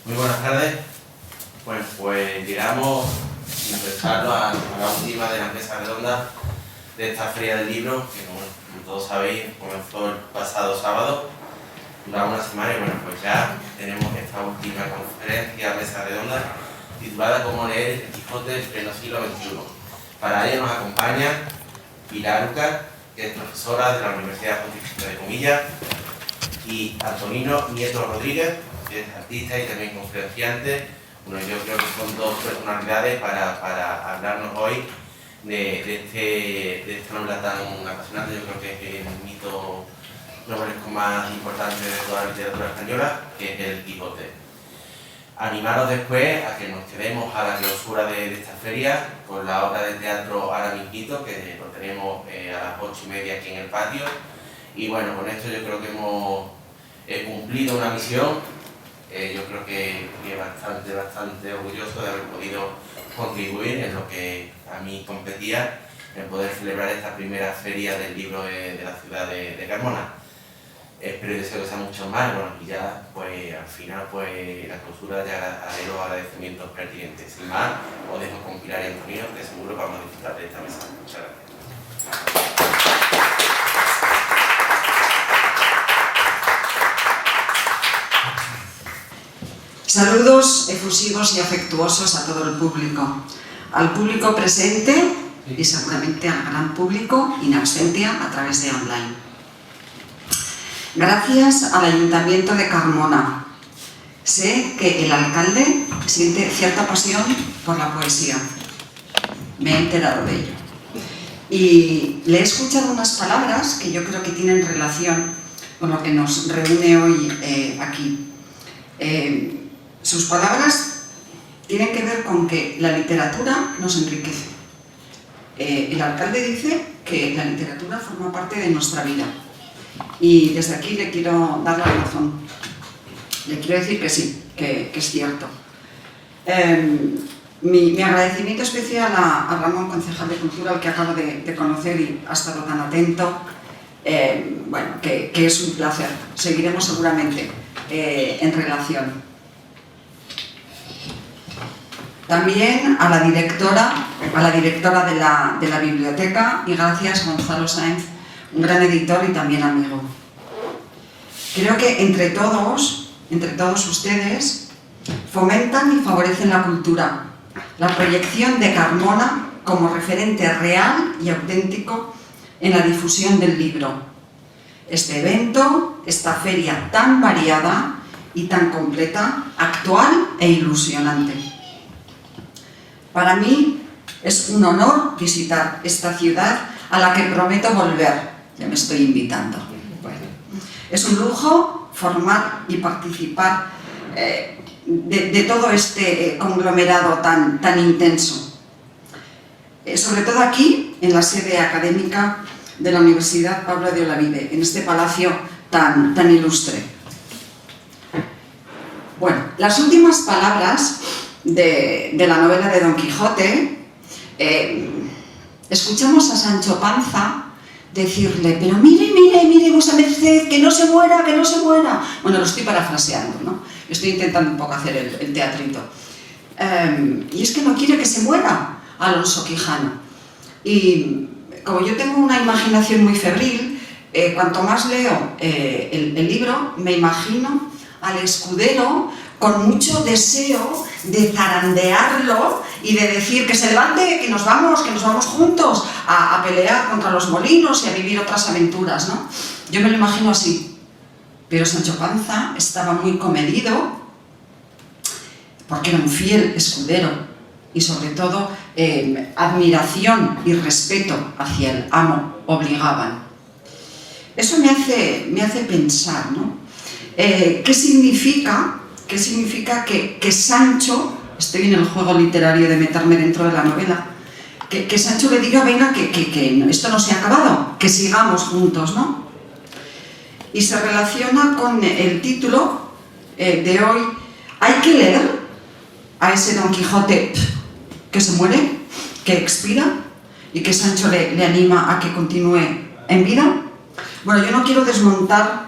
Muy buenas tardes. Bueno, pues llegamos sin empezarlo a la última de la mesa redonda de esta Feria del Libro, que como todos sabéis comenzó el pasado sábado, duraba una semana y bueno, pues ya tenemos esta última conferencia, mesa redonda, titulada Cómo leer el Quijote del pleno siglo XXI. Para ello nos acompaña Pilar Ucar, que es profesora de la Universidad Pontificia de Comillas, y Antonino Nieto Rodríguez, que es artista y también conferenciante. Bueno, yo creo que son dos personalidades para hablarnos hoy de esta novela tan apasionante. Yo creo que es el mito novelesco más importante de toda la literatura española, que es el Quijote. Animaros después a que nos quedemos a la clausura de esta feria con la obra de teatro Ahora Mismito, que lo tenemos a las 8:30 aquí en el patio. Y bueno, con esto yo creo que hemos cumplido una misión. Yo creo que bastante orgulloso de haber podido contribuir en lo que a mí competía, en poder celebrar esta primera feria del libro de la ciudad de Carmona. Espero y deseo que sea mucho más, bueno, y ya pues al final pues la clausura ya haré los agradecimientos pertinentes. Sin más, os dejo con Pilar y Antonio, que seguro vamos a disfrutar de esta mesa. Muchas gracias. Saludos efusivos y afectuosos a todo el público, al público presente y seguramente al gran público in absentia a través de online. Gracias al Ayuntamiento de Carmona. Sé que el alcalde siente cierta pasión por la poesía. Me he enterado de ello. Y le he escuchado unas palabras que yo creo que tienen relación con lo que nos reúne hoy aquí. Sus palabras tienen que ver con que la literatura nos enriquece. El alcalde dice que la literatura forma parte de nuestra vida. Y desde aquí le quiero dar la razón. Le quiero decir que sí, que es cierto. Mi agradecimiento especial a Ramón, concejal de Cultura, al que acabo de conocer y ha estado tan atento. Bueno, que es un placer. Seguiremos seguramente en relación. También a la directora de la biblioteca, y gracias Gonzalo Sáenz, un gran editor y también amigo. Creo que entre todos ustedes, fomentan y favorecen la cultura, la proyección de Carmona como referente real y auténtico en la difusión del libro. Este evento, esta feria tan variada y tan completa, actual e ilusionante. Para mí es un honor visitar esta ciudad a la que prometo volver. Ya me estoy invitando. Bueno, es un lujo formar y participar de todo este conglomerado tan intenso. Sobre todo aquí, en la sede académica de la Universidad Pablo de Olavide, en este palacio tan ilustre. Bueno, las últimas palabras de la novela de Don Quijote, escuchamos a Sancho Panza decirle: pero mire vuesa merced, que no se muera. Bueno, lo estoy parafraseando, ¿no? Estoy intentando un poco hacer el teatrito. Y es que no quiere que se muera Alonso Quijano. Y como yo tengo una imaginación muy febril, cuanto más leo el libro, me imagino al escudero con mucho deseo de zarandearlo y de decir que se levante, que nos vamos juntos a pelear contra los molinos y a vivir otras aventuras, ¿no? Yo me lo imagino así. Pero Sancho Panza estaba muy comedido porque era un fiel escudero y sobre todo admiración y respeto hacia el amo obligaban. Eso me hace pensar, ¿no? ¿Qué significa que Sancho, estoy en el juego literario de meterme dentro de la novela, que Sancho le diga: venga, que esto no se ha acabado, que sigamos juntos, ¿no? Y se relaciona con el título de hoy. Hay que leer a ese Don Quijote que se muere, que expira, y que Sancho le anima a que continúe en vida. Bueno, yo no quiero desmontar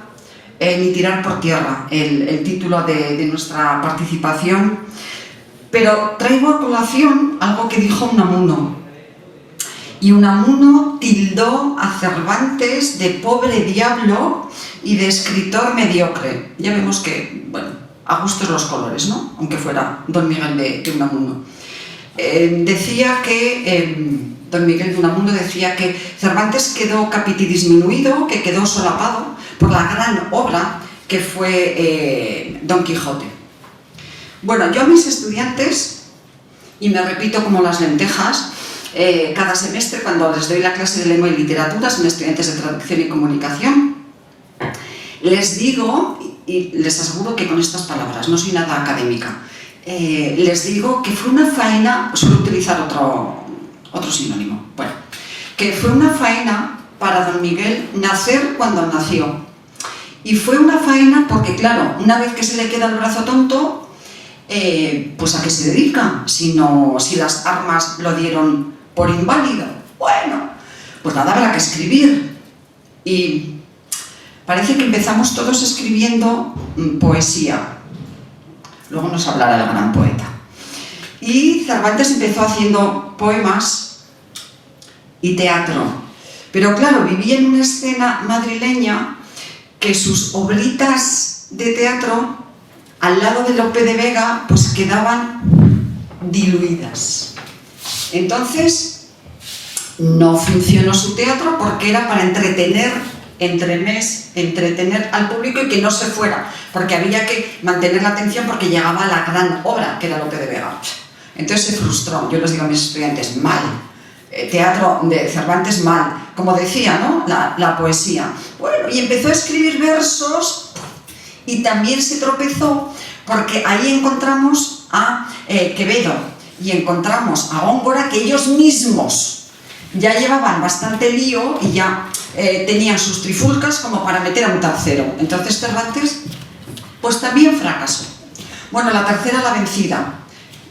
ni tirar por tierra el título de nuestra participación, pero traigo a colación algo que dijo Unamuno. Y Unamuno tildó a Cervantes de pobre diablo y de escritor mediocre. Ya vemos que, bueno, a gustos los colores, ¿no? Aunque fuera Don Miguel de Unamuno. Decía que... Don Miguel de Unamuno decía que Cervantes quedó capitidisminuido, que quedó solapado por la gran obra que fue Don Quijote. Bueno, yo a mis estudiantes, y me repito como las lentejas, cada semestre cuando les doy la clase de lengua y literatura, son estudiantes de traducción y comunicación, les digo, y les aseguro que con estas palabras, no soy nada académica, les digo que fue una faena, suelo utilizar otro sinónimo, bueno, que fue una faena para Don Miguel nacer cuando nació. Y fue una faena porque, claro, una vez que se le queda el brazo tonto, pues ¿a qué se dedica? Si las armas lo dieron por inválido. Bueno, pues nada, habrá que escribir. Y parece que empezamos todos escribiendo poesía. Luego nos hablará el gran poeta. Y Cervantes empezó haciendo poemas y teatro. Pero claro, vivía en una escena madrileña que sus obritas de teatro, al lado de Lope de Vega, pues quedaban diluidas. Entonces, no funcionó su teatro porque era para entretener al público y que no se fuera, porque había que mantener la atención porque llegaba la gran obra, que era Lope de Vega. Entonces se frustró. Yo les digo a mis estudiantes, mal. Teatro de Cervantes, mal. Como decía, ¿no? La poesía. Bueno, y empezó a escribir versos y también se tropezó porque ahí encontramos a Quevedo y encontramos a Góngora, que ellos mismos ya llevaban bastante lío y ya tenían sus trifulcas como para meter a un tercero. Entonces Cervantes pues también fracasó. Bueno, la tercera, la vencida.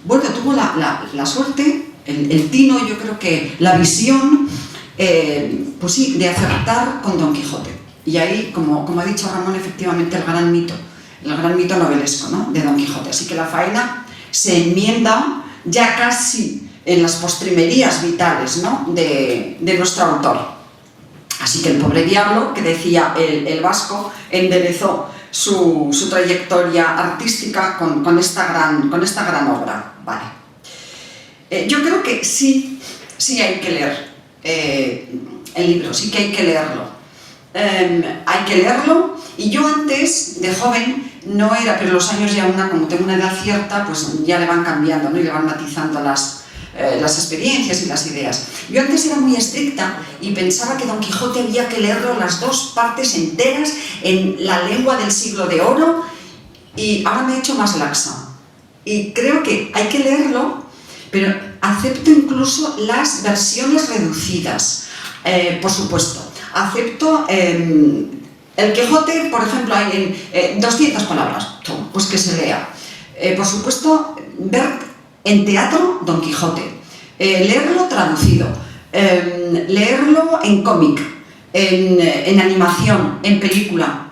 Bueno, tuvo la suerte, el tino, yo creo que la visión, pues sí, de acertar con Don Quijote. Y ahí, como ha dicho Ramón, efectivamente el gran mito novelesco, ¿no?, de Don Quijote. Así que la faena se enmienda ya casi en las postrimerías vitales, ¿no?, de nuestro autor. Así que el pobre diablo, que decía el vasco, enderezó su trayectoria artística con esta gran obra. Vale. Yo creo que sí hay que leer el libro, sí que hay que leerlo. Hay que leerlo, y yo antes, de joven, no era, pero los años ya como tengo una edad cierta, pues ya le van cambiando, ¿no?, y le van matizando las experiencias y las ideas. Yo antes era muy estricta y pensaba que Don Quijote había que leerlo las dos partes enteras en la lengua del siglo de oro, y ahora me he hecho más laxa. Y creo que hay que leerlo, pero acepto incluso las versiones reducidas, por supuesto. Acepto el Quijote, por ejemplo, hay en 200 palabras, pues que se lea. Por supuesto, ver en teatro Don Quijote, leerlo traducido, leerlo en cómic, en animación, en película.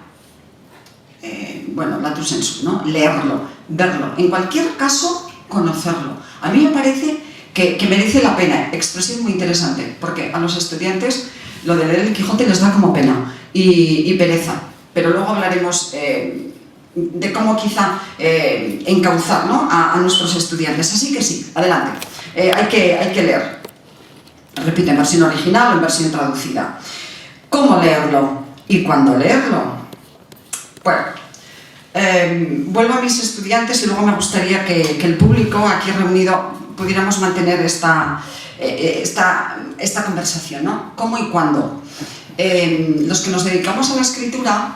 Bueno, latus sensu, ¿no? Leerlo, verlo. En cualquier caso, conocerlo. A mí me parece que merece la pena. Expresión muy interesante, porque a los estudiantes lo de leer el Quijote les da como pena y pereza. Pero luego hablaremos de cómo quizá encauzar, ¿no?, a nuestros estudiantes. Así que sí, adelante. Hay que leer. Repito, en versión original o en versión traducida. ¿Cómo leerlo? ¿Y cuándo leerlo? Bueno, vuelvo a mis estudiantes y luego me gustaría que el público aquí reunido pudiéramos mantener esta conversación, ¿no? ¿Cómo y cuándo? Los que nos dedicamos a la escritura,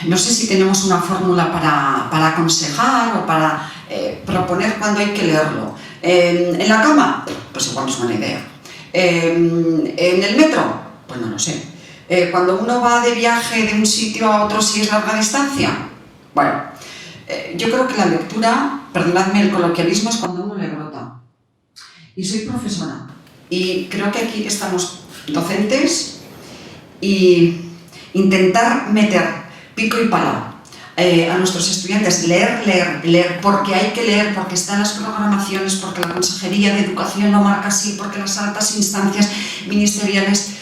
no sé si tenemos una fórmula para aconsejar o para proponer cuándo hay que leerlo. ¿En la cama? Pues igual no es buena idea. ¿En el metro? Pues no lo sé. ¿Cuando uno va de viaje de un sitio a otro si es larga distancia? Bueno, yo creo que la lectura, perdonadme el coloquialismo, es cuando uno le brota. Y soy profesora. Y creo que aquí estamos docentes y intentar meter pico y pala. A nuestros estudiantes leer, leer, leer, porque hay que leer, porque están las programaciones, porque la Consejería de Educación lo marca así, porque las altas instancias ministeriales,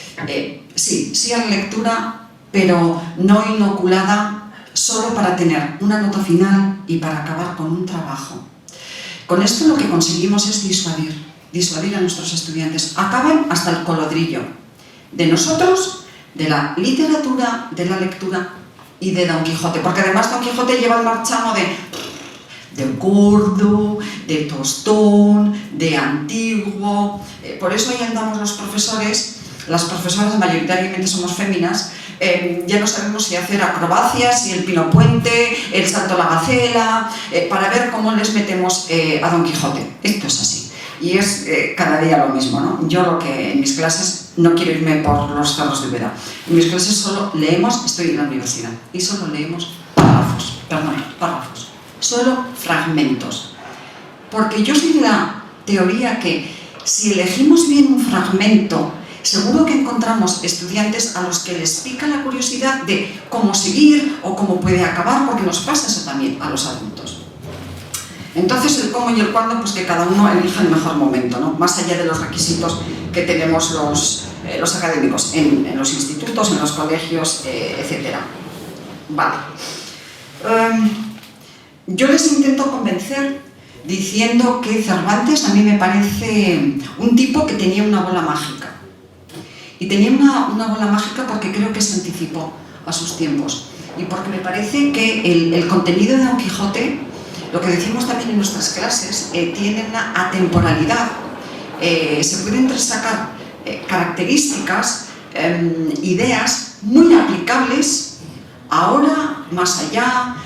sí a la lectura, pero no inoculada solo para tener una nota final y para acabar con un trabajo. Con esto lo que conseguimos es disuadir a nuestros estudiantes. Acaban hasta el colodrillo de nosotros, de la literatura, de la lectura y de Don Quijote, porque además Don Quijote lleva el marchamo de gordo, de tostón, de antiguo. Por eso ahí andamos los profesores, las profesoras mayoritariamente somos féminas, ya no sabemos si hacer acrobacias, si el pino puente, el salto a la gacela, para ver cómo les metemos a Don Quijote. Esto es así. Y es cada día lo mismo, ¿no? Yo lo que en mis clases, no quiero irme por los cerros de Úbeda, en mis clases solo leemos, estoy en la universidad, y solo leemos párrafos, solo fragmentos. Porque yo soy de la teoría que si elegimos bien un fragmento, seguro que encontramos estudiantes a los que les pica la curiosidad de cómo seguir o cómo puede acabar, porque nos pasa eso también a los adultos. Entonces el cómo y el cuándo, pues que cada uno elija el mejor momento, ¿no? Más allá de los requisitos que tenemos los académicos en los institutos, en los colegios, etc. Vale. Yo les intento convencer diciendo que Cervantes a mí me parece un tipo que tenía una bola mágica. Y tenía una bola mágica porque creo que se anticipó a sus tiempos. Y porque me parece que el contenido de Don Quijote, lo que decimos también en nuestras clases, tiene una atemporalidad. Se pueden sacar características, ideas muy aplicables ahora, más allá,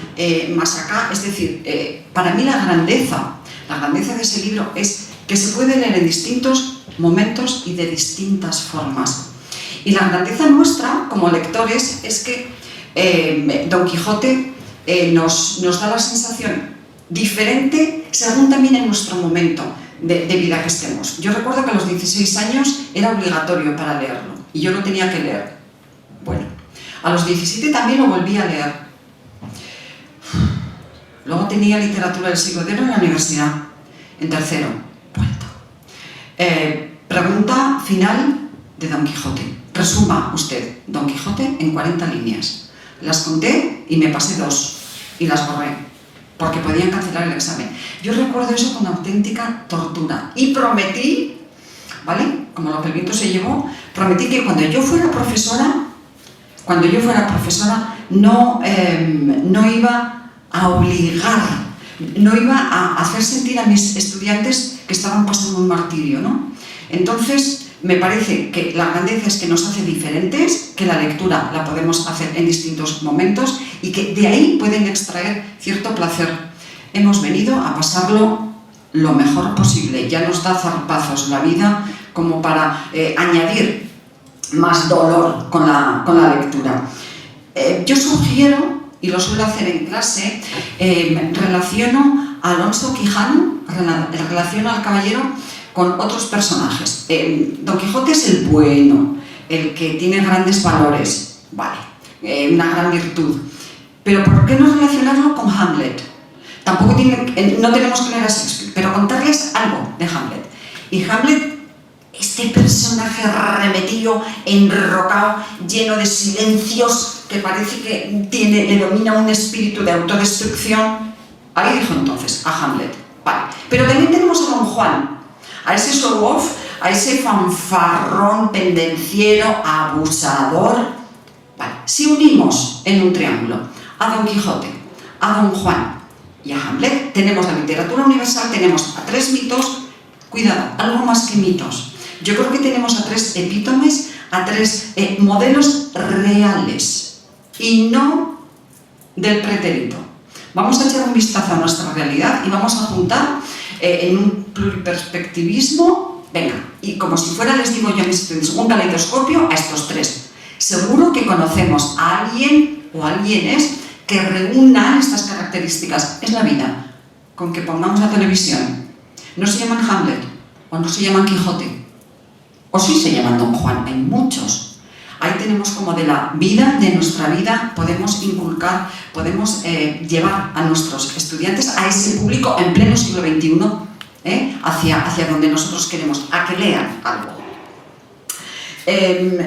más acá. Es decir, para mí la grandeza de ese libro es que se puede leer en distintos momentos y de distintas formas. Y la grandeza nuestra, como lectores, es que Don Quijote nos da la sensación diferente según también en nuestro momento de vida que estemos. Yo recuerdo que a los 16 años era obligatorio para leerlo y yo lo tenía que leer. Bueno, a los 17 también lo volví a leer. Luego tenía literatura del siglo XIX en la universidad, en tercero. Vuelto. Pregunta final de Don Quijote. Resuma usted Don Quijote en 40 líneas. Las conté y me pasé 2 y las borré, porque podían cancelar el examen. Yo recuerdo eso con auténtica tortura y prometí, ¿vale? Como lo que el viento se llevó, prometí que cuando yo fuera profesora no iba a obligar, no iba a hacer sentir a mis estudiantes que estaban pasando un martirio, ¿no? Entonces, me parece que la grandeza es que nos hace diferentes, que la lectura la podemos hacer en distintos momentos y que de ahí pueden extraer cierto placer. Hemos venido a pasarlo lo mejor posible. Ya nos da zarpazos la vida como para añadir más dolor con la lectura. Yo sugiero, y lo suelo hacer en clase, relaciono a Alonso Quijano, relaciono al caballero con otros personajes. Don Quijote es el bueno, el que tiene grandes valores, vale, una gran virtud. Pero ¿por qué no relacionarlo con Hamlet? Tampoco no tenemos que leer a Shakespeare, pero contarles algo de Hamlet. Y Hamlet, este personaje remetillo, enrocado, lleno de silencios, que parece que le domina un espíritu de autodestrucción. Ahí dijo entonces a Hamlet, vale. Pero también tenemos a Don Juan, a ese show-off, a ese fanfarrón pendenciero, abusador. Vale. Si unimos en un triángulo a Don Quijote, a Don Juan y a Hamlet, tenemos la literatura universal, tenemos a 3 mitos, cuidado, algo más que mitos. Yo creo que tenemos a 3 epítomes, a 3 modelos reales y no del pretérito. Vamos a echar un vistazo a nuestra realidad y vamos a juntar en un pluriperspectivismo, venga, y como si fuera, les digo yo a mis estudiantes, un caleidoscopio a estos 3. Seguro que conocemos a alguien o alguienes que reúnan estas características. Es la vida. Con que pongamos la televisión, no se llaman Hamlet o no se llaman Quijote, o sí se llaman Don Juan, hay muchos. Ahí tenemos como de la vida, de nuestra vida, podemos inculcar, podemos llevar a nuestros estudiantes, a ese público en pleno siglo XXI, hacia donde nosotros queremos, a que lean algo.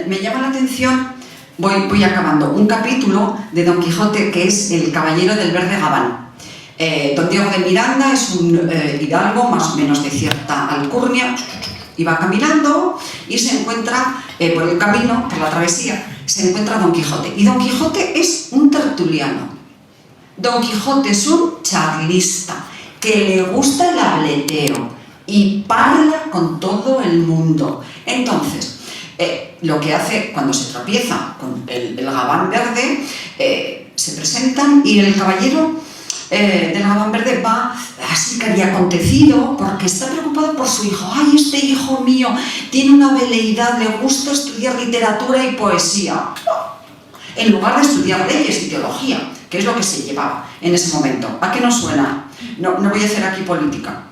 Me llama la atención, voy acabando, un capítulo de Don Quijote que es El caballero del verde gabán. Don Diego de Miranda es un hidalgo más o menos de cierta alcurnia, y va caminando y se encuentra por el camino, por la travesía, se encuentra Don Quijote. Y Don Quijote es un tertuliano. Don Quijote es un charlista que le gusta el hableteo y parla con todo el mundo. Entonces, lo que hace cuando se tropieza con el gabán verde, se presentan y el caballero del gabán verde va así que había acontecido porque está preocupado por su hijo. ¡Ay, este hijo mío tiene una veleidad, le gusta estudiar literatura y poesía! En lugar de estudiar leyes y teología, que es lo que se llevaba en ese momento. ¿A qué nos suena? No voy a hacer aquí política,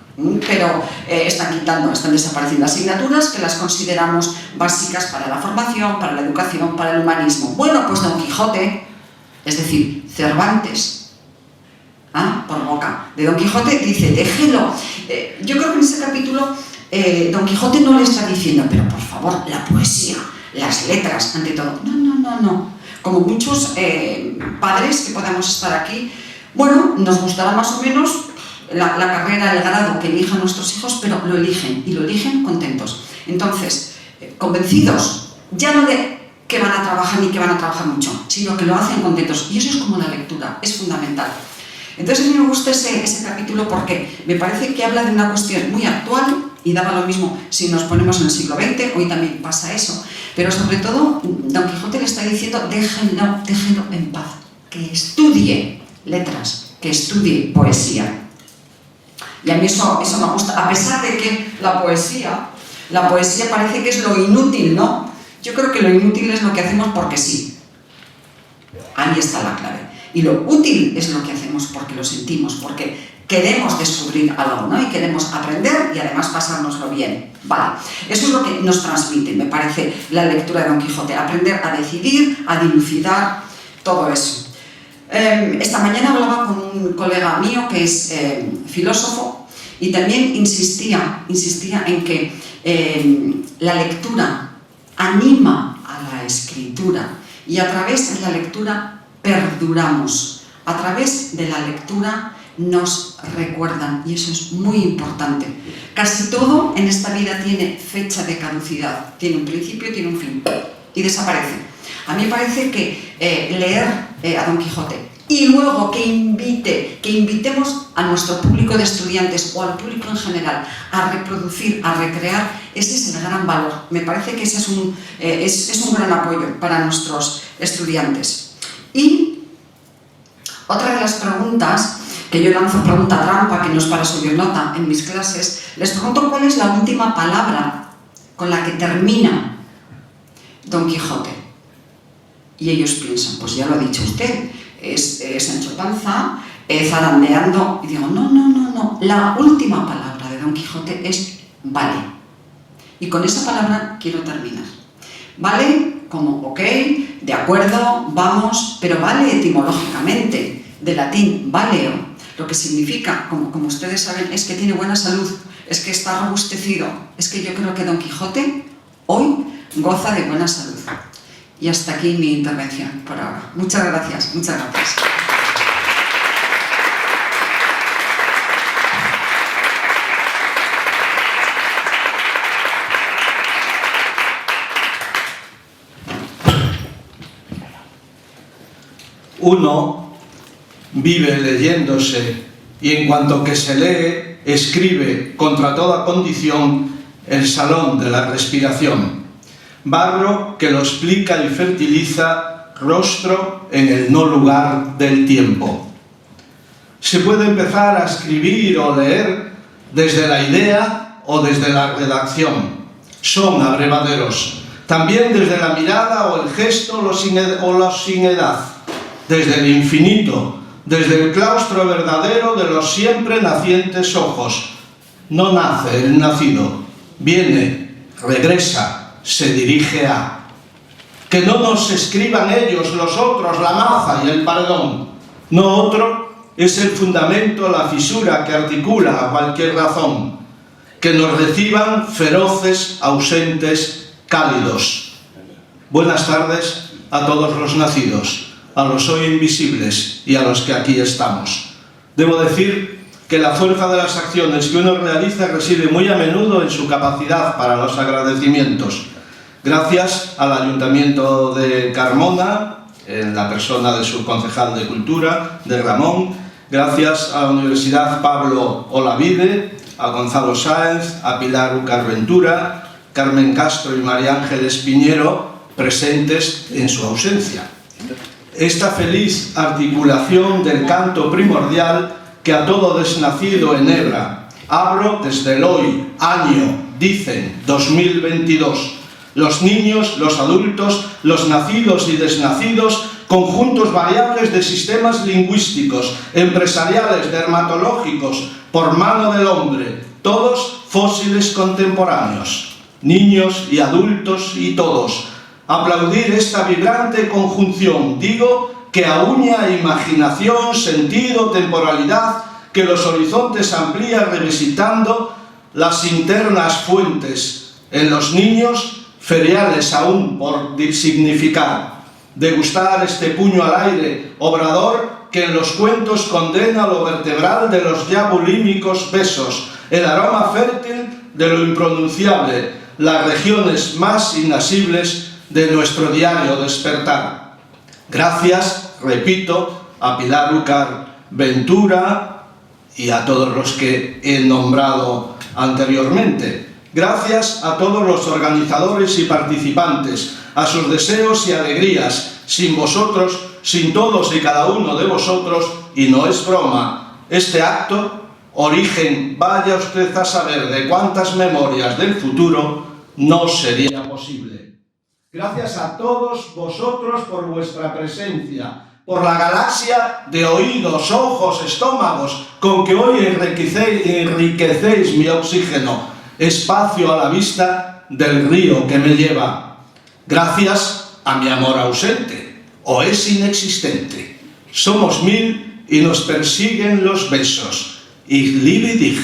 pero están desapareciendo asignaturas que las consideramos básicas para la formación, para la educación, para el humanismo. Bueno, pues Don Quijote, es decir, Cervantes, por boca de Don Quijote, dice, déjelo. Yo creo que en ese capítulo Don Quijote no le está diciendo, pero por favor, la poesía, las letras, ante todo. No. Como muchos padres que podamos estar aquí, bueno, nos gustará más o menos la carrera, el grado que elijan nuestros hijos, pero lo eligen, y lo eligen contentos. Entonces, convencidos, ya no de que van a trabajar ni que van a trabajar mucho, sino que lo hacen contentos. Y eso es como la lectura, es fundamental. Entonces a mí me gusta ese capítulo porque me parece que habla de una cuestión muy actual y daba lo mismo si nos ponemos en el siglo XX, hoy también pasa eso, pero sobre todo Don Quijote le está diciendo déjenlo en paz, que estudie letras, que estudie poesía. Y a mí eso me gusta, a pesar de que la poesía parece que es lo inútil, ¿no? Yo creo que lo inútil es lo que hacemos porque sí. Ahí está la clave. Y lo útil es lo que hacemos porque lo sentimos, porque queremos descubrir algo, ¿no? Y queremos aprender y además pasárnoslo bien. Vale, eso es lo que nos transmite, me parece, la lectura de Don Quijote. Aprender a decidir, a dilucidar, todo eso. Esta mañana hablaba con un colega mío que es filósofo y también insistía en que la lectura anima a la escritura y a través de la lectura perduramos. A través de la lectura nos recuerdan y eso es muy importante. Casi todo en esta vida tiene fecha de caducidad, tiene un principio, tiene un fin y desaparece. A mí me parece que leer a Don Quijote y luego que invitemos a nuestro público de estudiantes o al público en general a reproducir, a recrear, ese es el gran valor. Me parece que ese es un gran apoyo para nuestros estudiantes. Y otra de las preguntas, que yo lanzo pregunta trampa, que no es para subir nota en mis clases, les pregunto cuál es la última palabra con la que termina Don Quijote. Y ellos piensan, pues ya lo ha dicho usted, es Sancho Panza, zarandeando. Y digo, no, la última palabra de Don Quijote es vale. Y con esa palabra quiero terminar. Vale como ok, de acuerdo, vamos, pero vale etimológicamente, de latín valeo, lo que significa, como ustedes saben, es que tiene buena salud, es que está robustecido, es que yo creo que Don Quijote hoy goza de buena salud. Y hasta aquí mi intervención por ahora. Muchas gracias. Uno vive leyéndose y en cuanto que se lee, escribe contra toda condición el salón de la respiración. Barro que lo explica y fertiliza, rostro en el no lugar del tiempo. Se puede empezar a escribir o leer desde la idea o desde la redacción. Son abrevaderos. También desde la mirada o el gesto o los sin edad. Desde el infinito, desde el claustro verdadero de los siempre nacientes ojos. No nace el nacido, viene, regresa, se dirige a. que no nos escriban ellos, los otros, la maza y el paredón. No otro es el fundamento, la fisura que articula a cualquier razón. Que nos reciban feroces, ausentes, cálidos. Buenas tardes a todos los nacidos, a los hoy invisibles y a los que aquí estamos. Debo decir que la fuerza de las acciones que uno realiza reside muy a menudo en su capacidad para los agradecimientos. Gracias al Ayuntamiento de Carmona, en la persona de su concejal de Cultura, de Ramón, gracias a la Universidad Pablo Olavide, a Gonzalo Sáenz, a Pilar Ucar Ventura, Carmen Castro y María Ángeles Piñero, presentes en su ausencia. Esta feliz articulación del canto primordial que a todo desnacido enhebra. Abro desde el hoy, año, dicen, 2022. Los niños, los adultos, los nacidos y desnacidos, conjuntos variables de sistemas lingüísticos, empresariales, dermatológicos, por mano del hombre, todos fósiles contemporáneos, niños y adultos y todos. Aplaudir esta vibrante conjunción, digo, que aúña imaginación, sentido, temporalidad, que los horizontes amplía revisitando las internas fuentes en los niños, feriales aún por significar. Degustar este puño al aire, obrador, que en los cuentos condena lo vertebral de los ya bulímicos besos, el aroma fértil de lo impronunciable, las regiones más inasibles de nuestro diario despertar. Gracias, repito, a Pilar Ucar Ventura y a todos los que he nombrado anteriormente. Gracias a todos los organizadores y participantes, a sus deseos y alegrías. Sin vosotros, sin todos y cada uno de vosotros, y no es broma, este acto, origen, vaya usted a saber de cuántas memorias del futuro, no sería posible. Gracias a todos vosotros por vuestra presencia, por la galaxia de oídos, ojos, estómagos, con que hoy enriquecéis mi oxígeno, espacio a la vista del río que me lleva. Gracias a mi amor ausente, o es inexistente. Somos 1000 y nos persiguen los besos. Ich liebe dich.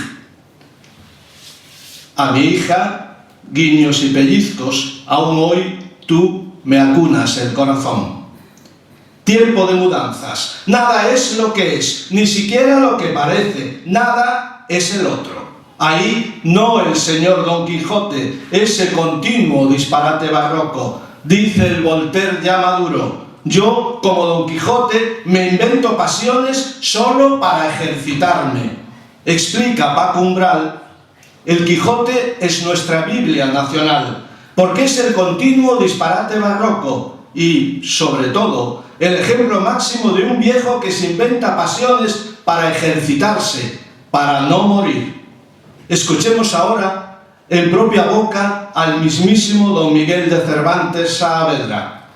A mi hija, guiños y pellizcos, aún hoy tú me acunas el corazón. Tiempo de mudanzas. Nada es lo que es, ni siquiera lo que parece. Nada es el otro. Ahí no el señor Don Quijote, ese continuo disparate barroco. Dice el Voltaire ya maduro: yo, como Don Quijote, me invento pasiones solo para ejercitarme. Explica Paco Umbral: el Quijote es nuestra Biblia nacional, porque es el continuo disparate barroco y, sobre todo, el ejemplo máximo de un viejo que se inventa pasiones para ejercitarse, para no morir. Escuchemos ahora en propia boca al mismísimo don Miguel de Cervantes Saavedra.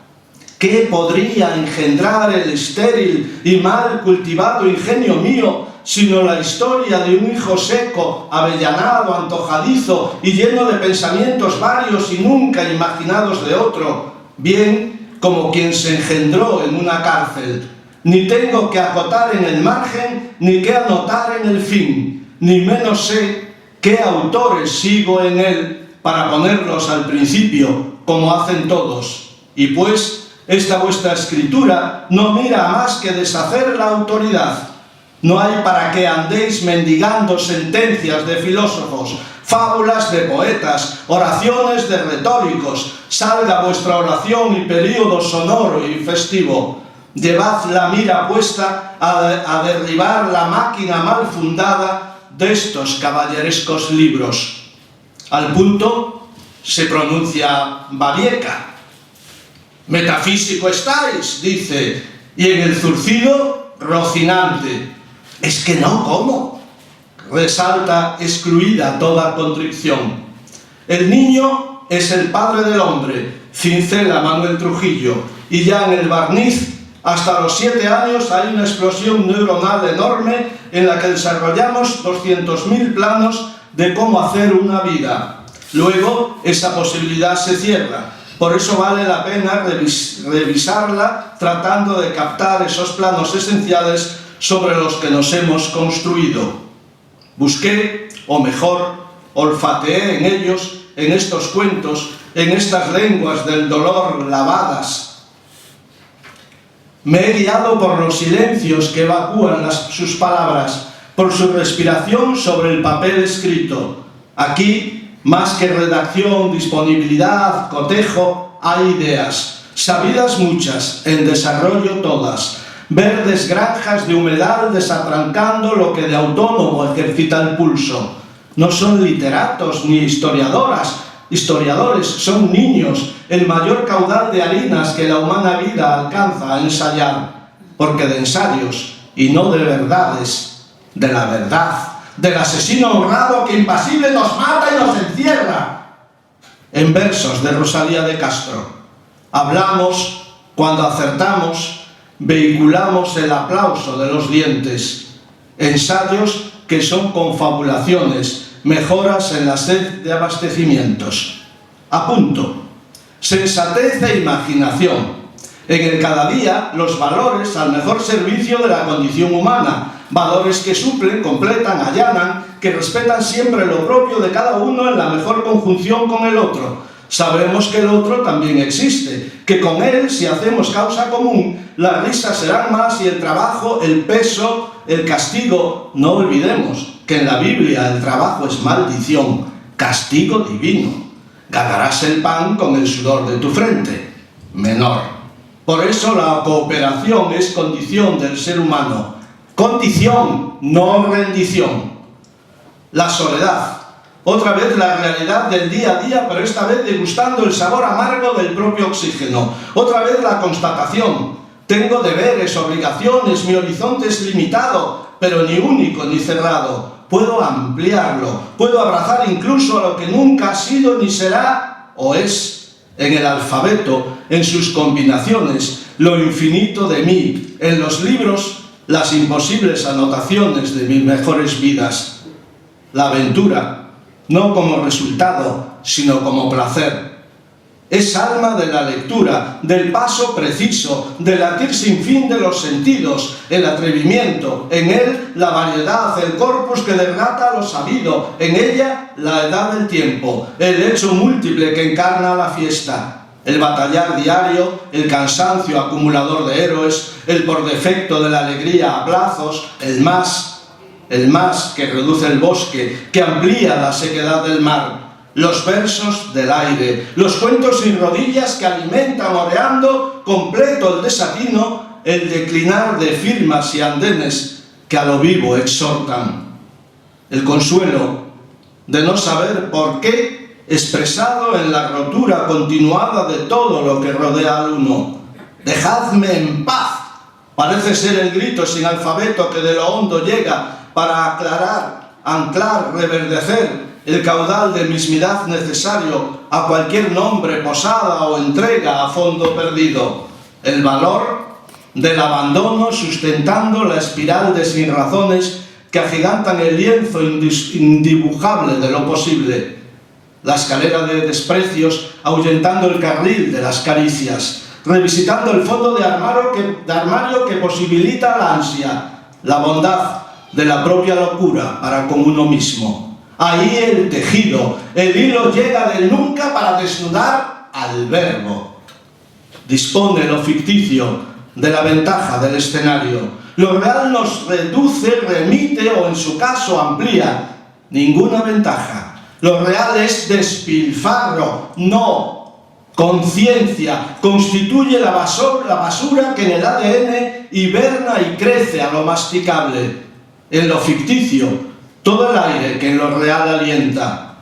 ¿Qué podría engendrar el estéril y mal cultivado ingenio mío sino la historia de un hijo seco, avellanado, antojadizo y lleno de pensamientos varios y nunca imaginados de otro, bien como quien se engendró en una cárcel? Ni tengo que acotar en el margen, ni que anotar en el fin, ni menos sé qué autores sigo en él para ponerlos al principio, como hacen todos. Y pues, esta vuestra escritura no mira a más que deshacer la autoridad. No hay para que andéis mendigando sentencias de filósofos, fábulas de poetas, oraciones de retóricos. Salga vuestra oración y período sonoro y festivo. Llevad la mira puesta a derribar la máquina mal fundada de estos caballerescos libros. Al punto se pronuncia Babieca. Metafísico estáis, dice, y en el zurcido, Rocinante. Es que no, ¿cómo? Resalta excluida toda contrición. El niño es el padre del hombre, cincela Manuel Trujillo, y ya en el barniz, hasta los 7 años, hay una explosión neuronal enorme en la que desarrollamos 200.000 planos de cómo hacer una vida. Luego, esa posibilidad se cierra. Por eso vale la pena revisarla tratando de captar esos planos esenciales sobre los que nos hemos construido. Busqué, o mejor, olfateé en ellos, en estos cuentos, en estas lenguas del dolor lavadas. Me he guiado por los silencios que evacúan sus palabras, por su respiración sobre el papel escrito. Aquí, más que redacción, disponibilidad, cotejo, hay ideas, sabidas muchas, en desarrollo todas, verdes granjas de humedal desatrancando lo que de autónomo ejercita el pulso. No son literatos ni historiadores, son niños, el mayor caudal de harinas que la humana vida alcanza a ensayar, porque de ensayos y no de verdades, de la verdad, del asesino honrado que impasible nos mata y nos encierra. En versos de Rosalía de Castro, hablamos cuando acertamos, vehiculamos el aplauso de los dientes. Ensayos que son confabulaciones, mejoras en la sed de abastecimientos. Apunto, sensatez e imaginación. En el cada día, los valores al mejor servicio de la condición humana, valores que suplen, completan, allanan, que respetan siempre lo propio de cada uno en la mejor conjunción con el otro. Sabemos que el otro también existe, que con él, si hacemos causa común, las risas serán más y el trabajo, el peso, el castigo. No olvidemos que en la Biblia el trabajo es maldición, castigo divino. Ganarás el pan con el sudor de tu frente. Menor. Por eso la cooperación es condición del ser humano. Condición, no rendición. La soledad. Otra vez la realidad del día a día, pero esta vez degustando el sabor amargo del propio oxígeno. Otra vez la constatación. Tengo deberes, obligaciones, mi horizonte es limitado, pero ni único ni cerrado. Puedo ampliarlo, puedo abrazar incluso a lo que nunca ha sido ni será o es. En el alfabeto, en sus combinaciones, lo infinito de mí, en los libros, las imposibles anotaciones de mis mejores vidas. La aventura, no como resultado, sino como placer. Es alma de la lectura, del paso preciso, del latir sin fin de los sentidos, el atrevimiento, en él la variedad, el corpus que desgata lo sabido, en ella la edad del tiempo, el hecho múltiple que encarna la fiesta, el batallar diario, el cansancio acumulador de héroes, el por defecto de la alegría a plazos, el más que reduce el bosque, que amplía la sequedad del mar. Los versos del aire, los cuentos sin rodillas que alimentan oreando completo el desatino, el declinar de firmas y andenes que a lo vivo exhortan. El consuelo de no saber por qué, expresado en la rotura continuada de todo lo que rodea al uno. Dejadme en paz. Parece ser el grito sin alfabeto que de lo hondo llega para aclarar, anclar, reverdecer el caudal de mismidad necesario a cualquier nombre, posada o entrega a fondo perdido. El valor del abandono sustentando la espiral de sinrazones que agigantan el lienzo indibujable de lo posible. La escalera de desprecios ahuyentando el carril de las caricias, revisitando el fondo de armario que posibilita la ansia, la bondad de la propia locura para con uno mismo. Ahí el tejido, el hilo llega del nunca para desnudar al verbo. Dispone lo ficticio de la ventaja del escenario. Lo real nos reduce, remite o en su caso amplía. Ninguna ventaja. Lo real es despilfarro, no conciencia. Constituye la basura que en el ADN hiberna y crece a lo masticable. En lo ficticio, todo el aire que en lo real alienta.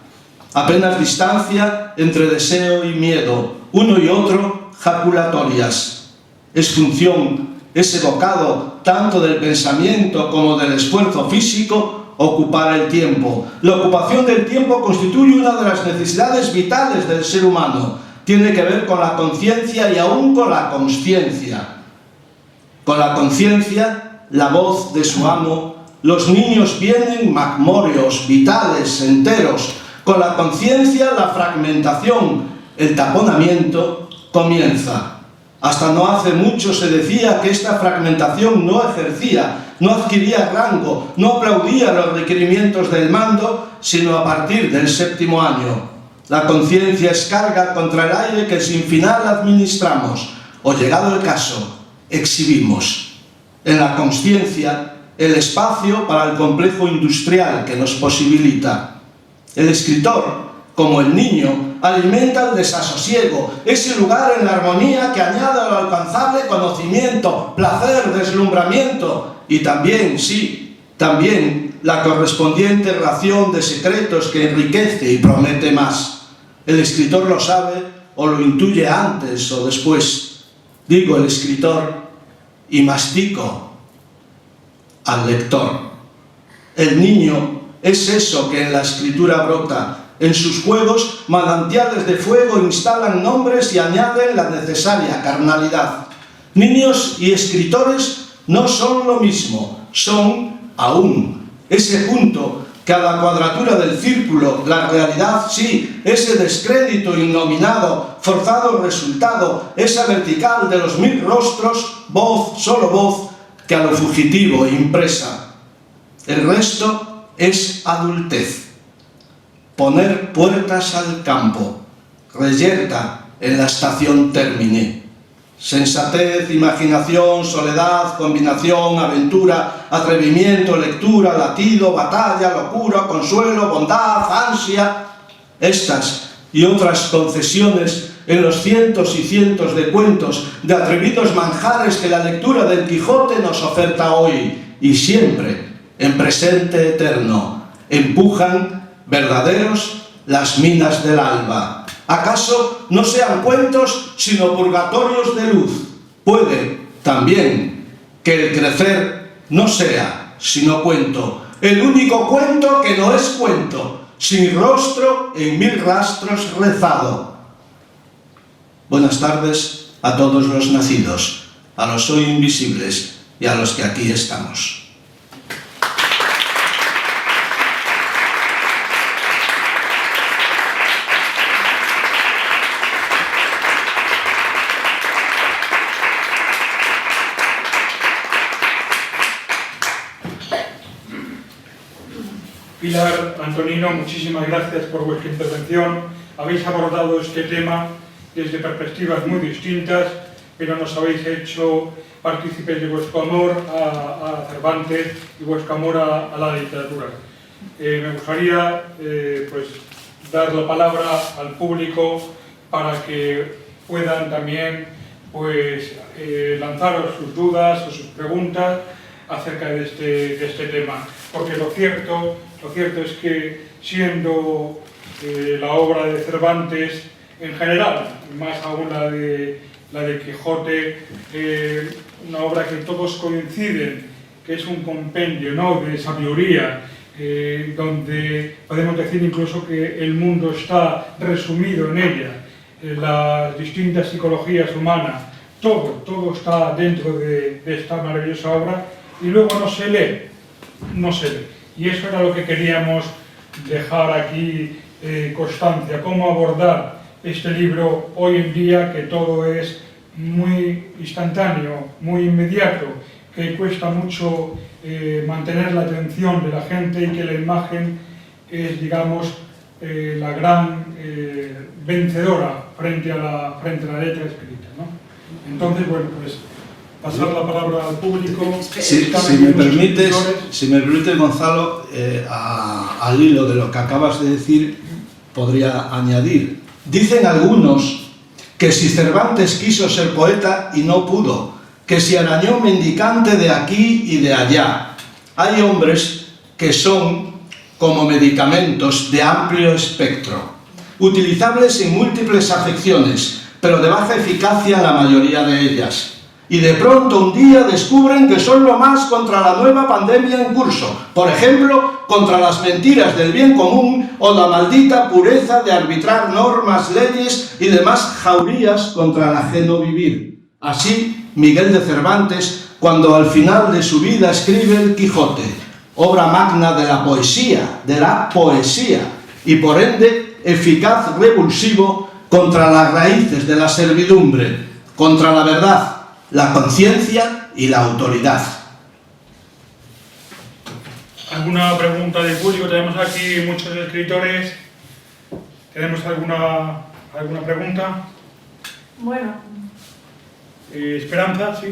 Apenas distancia entre deseo y miedo, uno y otro jaculatorias. Es función, es evocado tanto del pensamiento como del esfuerzo físico ocupar el tiempo. La ocupación del tiempo constituye una de las necesidades vitales del ser humano. Tiene que ver con la conciencia y aún con la consciencia. Con la conciencia, la voz de su amo. Los niños vienen magmóreos, vitales, enteros. Con la conciencia, la fragmentación, el taponamiento comienza. Hasta no hace mucho se decía que esta fragmentación no adquiría rango, no aplaudía los requerimientos del mando, sino a partir del 7º año. La conciencia es carga contra el aire que sin final administramos, o llegado el caso, exhibimos. En la consciencia, el espacio para el complejo industrial que nos posibilita. El escritor, como el niño, alimenta el desasosiego, ese lugar en la armonía que añade al alcanzable conocimiento, placer, deslumbramiento y también, sí, también la correspondiente ración de secretos que enriquece y promete más. El escritor lo sabe o lo intuye antes o después. Digo el escritor y mastico al lector. El niño es eso que en la escritura brota. En sus juegos, manantiales de fuego instalan nombres y añaden la necesaria carnalidad. Niños y escritores no son lo mismo, son aún ese punto que a la cuadratura del círculo, la realidad sí, ese descrédito innominado, forzado resultado, esa vertical de los 1000 rostros, voz, solo voz, que a lo fugitivo impresa. El resto es adultez. Poner puertas al campo, reyerta en la estación termine. Sensatez, imaginación, soledad, combinación, aventura, atrevimiento, lectura, latido, batalla, locura, consuelo, bondad, ansia. Estas y otras concesiones en los cientos y cientos de cuentos, de atrevidos manjares que la lectura del Quijote nos oferta hoy y siempre en presente eterno, empujan verdaderos las minas del alba. ¿Acaso no sean cuentos sino purgatorios de luz? Puede también que el crecer no sea sino cuento, el único cuento que no es cuento, sin rostro en 1000 rastros rezado. Buenas tardes a todos los nacidos, a los hoy invisibles y a los que aquí estamos. Pilar, Antonino, muchísimas gracias por vuestra intervención. Habéis abordado este tema desde perspectivas muy distintas, pero nos habéis hecho partícipes de vuestro amor a Cervantes y vuestro amor a la literatura. Me gustaría pues, dar la palabra al público para que puedan también pues, lanzaros sus dudas o sus preguntas acerca de este tema, porque lo cierto es que siendo la obra de Cervantes en general, más aún la de Quijote, una obra que todos coinciden, que es un compendio, ¿no?, de sabiduría, donde podemos decir incluso que el mundo está resumido en ella, las distintas psicologías humanas, todo está dentro de esta maravillosa obra, y luego no se lee. Y eso era lo que queríamos dejar aquí constancia, cómo abordar este libro hoy en día, que todo es muy instantáneo, muy inmediato, que cuesta mucho mantener la atención de la gente y que la imagen es, digamos, la gran vencedora frente a la letra escrita, ¿no? Entonces, bueno, pues pasar la palabra al público. Si me permite, Gonzalo, al hilo de lo que acabas de decir, podría añadir. Dicen algunos que si Cervantes quiso ser poeta y no pudo, que si arañó mendicante de aquí y de allá. Hay hombres que son como medicamentos de amplio espectro, utilizables en múltiples afecciones, pero de baja eficacia en la mayoría de ellas. Y de pronto un día descubren que son lo más contra la nueva pandemia en curso. Por ejemplo, contra las mentiras del bien común o la maldita pureza de arbitrar normas, leyes y demás jaurías contra el ajeno vivir. Así, Miguel de Cervantes, cuando al final de su vida escribe el Quijote, obra magna de la poesía, y por ende eficaz revulsivo contra las raíces de la servidumbre, contra la verdad, la conciencia y la autoridad. ¿Alguna pregunta del público? Tenemos aquí muchos escritores. ¿Tenemos alguna pregunta? Bueno. Esperanza, sí.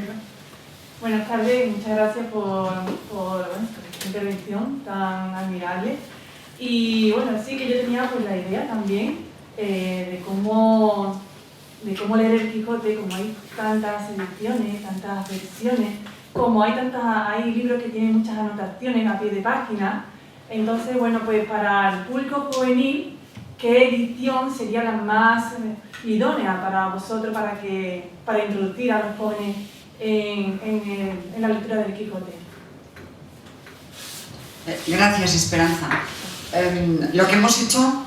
Buenas tardes, muchas gracias por esta intervención tan admirable. Y bueno, sí que yo tenía pues la idea también de cómo leer el Quijote, como hay tantas ediciones, tantas versiones, como hay libros que tienen muchas anotaciones a pie de página. Entonces, bueno, pues para el público juvenil, ¿qué edición sería la más idónea para vosotros para introducir a los jóvenes en la lectura del Quijote? Gracias, Esperanza. Lo que hemos hecho,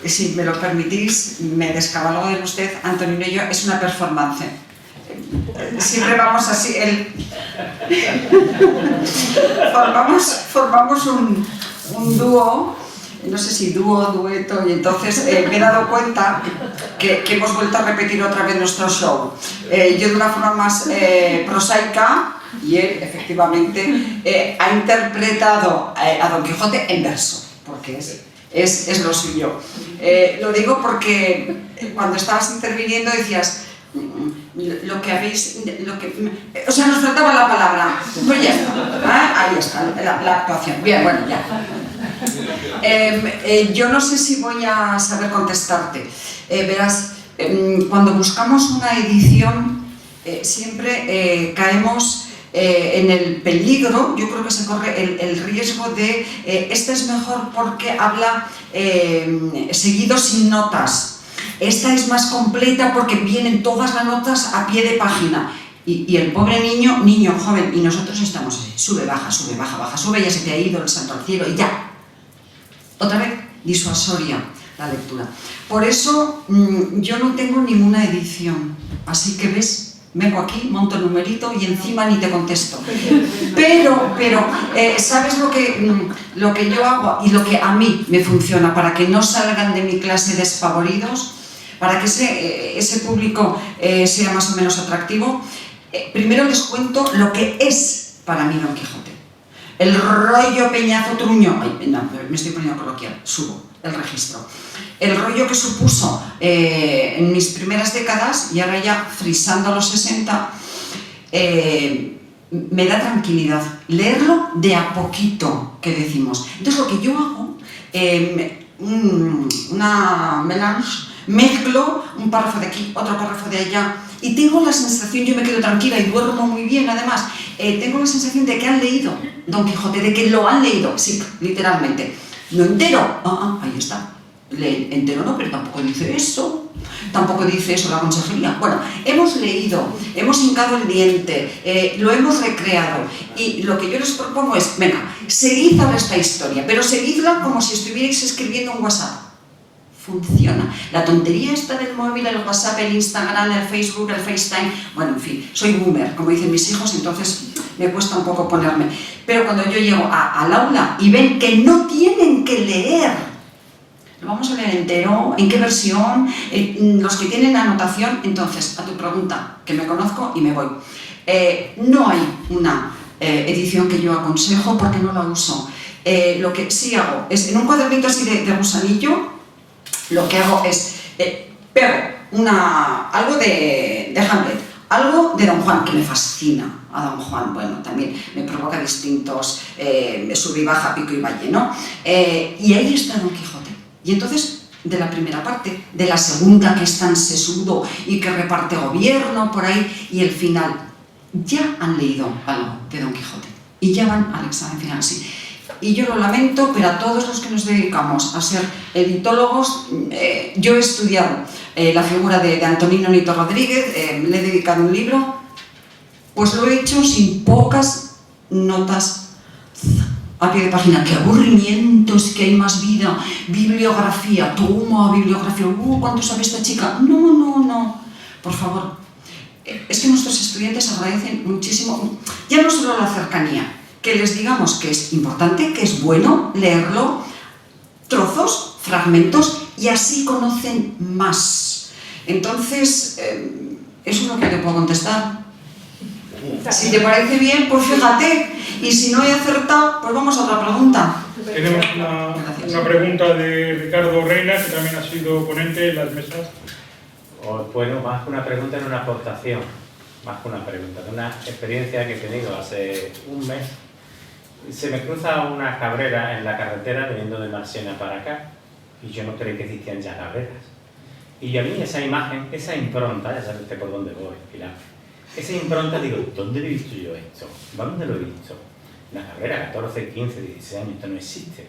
si me lo permitís, me descabalgo de usted, Antonino y yo, es una performance. Siempre vamos así, formamos un dúo, no sé si dúo, dueto, y entonces me he dado cuenta que hemos vuelto a repetir otra vez nuestro show. Yo de una forma más prosaica, y él efectivamente ha interpretado a Don Quijote en verso, porque es lo suyo. Lo digo porque cuando estabas interviniendo decías o sea, nos faltaba la palabra. Pues ya está, ahí está la actuación. Bien, bueno, ya. Yo no sé si voy a saber contestarte. Verás, cuando buscamos una edición siempre caemos en el peligro, yo creo que se corre el riesgo de esta es mejor porque habla seguido sin notas. Esta es más completa porque vienen todas las notas a pie de página. Y el pobre niño, joven, y nosotros estamos así, sube, baja, sube, ya se te ha ido el santo al cielo y ya. Otra vez, disuasoria la lectura. Por eso yo no tengo ninguna edición. Así que ves, vengo aquí, monto el numerito y encima ni te contesto. Pero ¿sabes lo que yo hago y lo que a mí me funciona para que no salgan de mi clase despavoridos? Para que ese público sea más o menos atractivo, primero les cuento lo que es para mí Don Quijote. El rollo Peñazo Truño, no, me estoy poniendo coloquial, subo el registro. El rollo que supuso en mis primeras décadas, y ahora ya frisando a los 60, me da tranquilidad. Leerlo de a poquito, que decimos. Entonces lo que yo hago, una melange, mezclo un párrafo de aquí, otro párrafo de allá, y tengo la sensación, yo me quedo tranquila y duermo muy bien además, tengo la sensación de que han leído Don Quijote, de que lo han leído, sí, literalmente. No entero, ahí está. Entero no, pero tampoco dice eso la consejería. Bueno, hemos leído, hemos hincado el diente, lo hemos recreado, y lo que yo les propongo es, venga, seguid ahora esta historia, pero seguidla como si estuvierais escribiendo un WhatsApp. Funciona. La tontería esta del móvil, el WhatsApp, el Instagram, el Facebook, el FaceTime, bueno, en fin, soy boomer, como dicen mis hijos, entonces me cuesta un poco ponerme. Pero cuando yo llego al aula y ven que no tienen que leer, lo vamos a leer entero, en qué versión, los que tienen anotación, entonces, a tu pregunta, que me conozco y me voy. No hay una edición que yo aconsejo porque no la uso. Lo que sí hago es, en un cuadernito así de gusanillo, lo que hago es, pego algo de Hamlet, algo de Don Juan, que me fascina a Don Juan, bueno, también me provoca distintos sub y baja, pico y valle, ¿no? Y ahí está Don Quijote. Y entonces, de la primera parte, de la segunda, que es tan sesudo y que reparte gobierno por ahí, y el final, ya han leído algo de Don Quijote y ya van al examen final así. Y yo lo lamento, pero a todos los que nos dedicamos a ser editólogos, yo he estudiado la figura de Antonino Nito Rodríguez, le he dedicado un libro, pues lo he hecho sin pocas notas a pie de página. ¡Qué aburrimiento! Es que hay más vida. Bibliografía, toma bibliografía. ¿Cuánto sabe esta chica? No. Por favor. Es que nuestros estudiantes agradecen muchísimo, ya no solo la cercanía, que les digamos que es importante, que es bueno leerlo, trozos, fragmentos, y así conocen más. Entonces, eso es lo que te puedo contestar. Si te parece bien, pues fíjate, y si no he acertado, pues vamos a otra pregunta. Tenemos una pregunta de Ricardo Reina, que también ha sido ponente en las mesas. Bueno, más que una pregunta, era una aportación. Más que una pregunta, de una experiencia que he tenido hace un mes. Se me cruza una cabrera en la carretera viniendo de Marchena para acá, y yo no creí que existían ya cabreras. Y a mí esa imagen, esa impronta, ya sabes por dónde voy, Pilar, esa impronta, digo, ¿dónde he visto yo esto? ¿Dónde lo he visto? La cabrera, 14, 15, 16 años, esto no existe.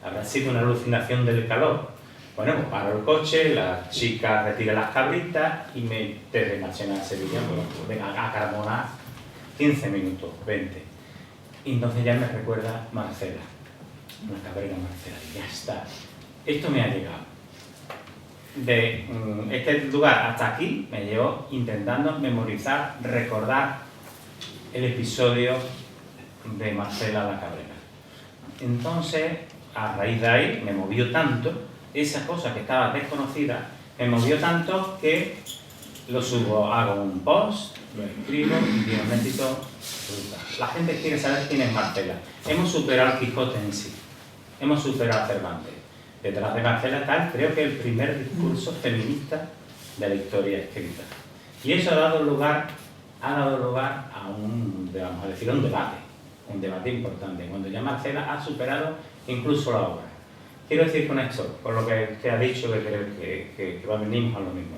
Habrá sido una alucinación del calor. Bueno, pues paro el coche, la chica retira las cabritas y me desde Marchena a Sevilla, pues venga a Carmona, 15 minutos, 20. Y entonces ya me recuerda Marcela, una cabrera Marcela, y ya está. Esto me ha llegado. De este lugar hasta aquí me llevo intentando memorizar, recordar el episodio de Marcela la cabrera. Entonces, a raíz de ahí, me movió tanto, esa cosa que estaba desconocida, me movió tanto que lo subo, hago un post, lo escribo y digo, necesito fruta. La gente quiere saber quién es Marcela. Hemos superado al Quijote en sí, hemos superado a Cervantes. Detrás de Marcela está, creo que el primer discurso feminista de la historia escrita. Y eso ha dado lugar a un, vamos a decir, un debate importante, cuando ya Marcela ha superado incluso la obra. Quiero decir con esto, por lo que te ha dicho, que creo que venimos a lo mismo.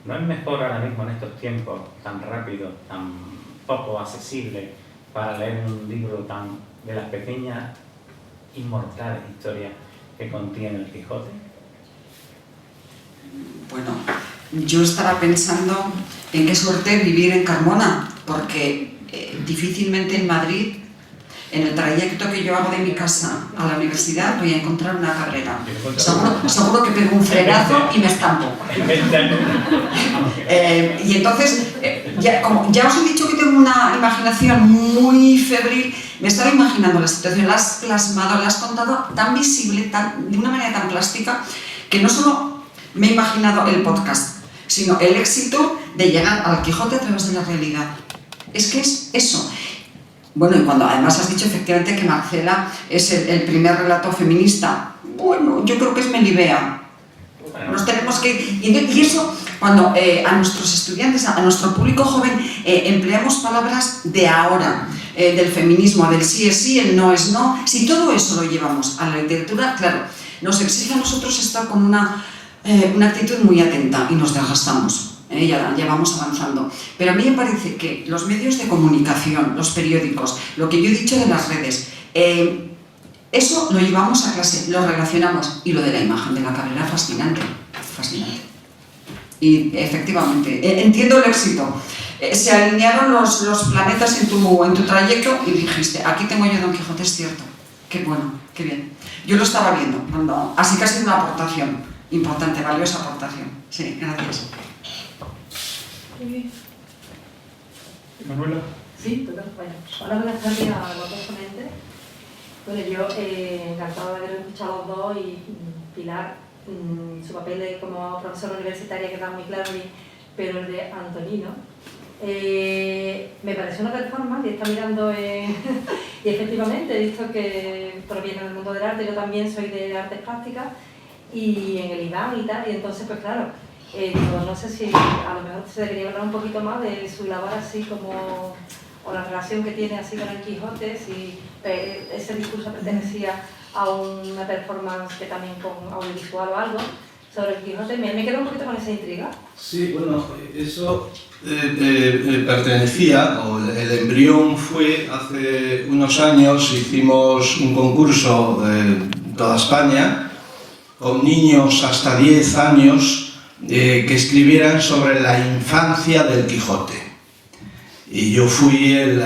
¿No es mejor ahora mismo en estos tiempos tan rápidos, tan poco accesibles, para leer un libro tan de las pequeñas inmortales historias que contiene el Quijote? Bueno, yo estaba pensando en qué suerte vivir en Carmona, porque difícilmente en Madrid, en el trayecto que yo hago de mi casa a la universidad, voy a encontrar una cabrera. Seguro que pego un frenazo y me estampo. Y entonces, ya os he dicho que tengo una imaginación muy febril, me estaba imaginando la situación, la has plasmado, la has contado tan visible, de una manera tan plástica, que no solo me he imaginado el podcast, sino el éxito de llegar al Quijote a través de la realidad. Es que es eso. Bueno, y cuando además has dicho efectivamente que Marcela es el primer relato feminista, bueno, yo creo que es Melibea. Nos tenemos que... Y eso, cuando a nuestros estudiantes, a nuestro público joven, empleamos palabras de ahora, del feminismo, del sí es sí, el no es no, si todo eso lo llevamos a la literatura, claro, nos exige a nosotros estar con una actitud muy atenta y nos desgastamos. Ya vamos avanzando. Pero a mí me parece que los medios de comunicación, los periódicos, lo que yo he dicho de las redes, eso lo llevamos a clase, lo relacionamos. Y lo de la imagen de la cabrera, fascinante, fascinante. Y efectivamente, entiendo el éxito. Se alinearon los planetas en tu trayecto y dijiste, aquí tengo yo Don Quijote, es cierto. Qué bueno, qué bien. Yo lo estaba viendo, así que ha sido una aportación importante, valiosa aportación. Sí, gracias. Manuela. Sí, total. Bueno, hola, buenas tardes a los dos ponentes. Bueno, yo encantada de haber escuchado a los dos y Pilar, su papel como profesora universitaria queda muy claro, pero el de Antonino. Me parece una performance y está mirando y efectivamente he visto que proviene del mundo del arte, yo también soy de artes plásticas y en el IBAM y tal, y entonces pues claro, no sé si a lo mejor se debería hablar un poquito más de su labor así como, o la relación que tiene así con el Quijote, si ese discurso pertenecía a una performance que también con audiovisual o algo sobre el Quijote. Me quedo un poquito con esa intriga. Sí, bueno, eso pertenecía, o el embrión fue hace unos años, hicimos un concurso de toda España con niños hasta 10 años que escribieran sobre la infancia del Quijote. Y yo fui el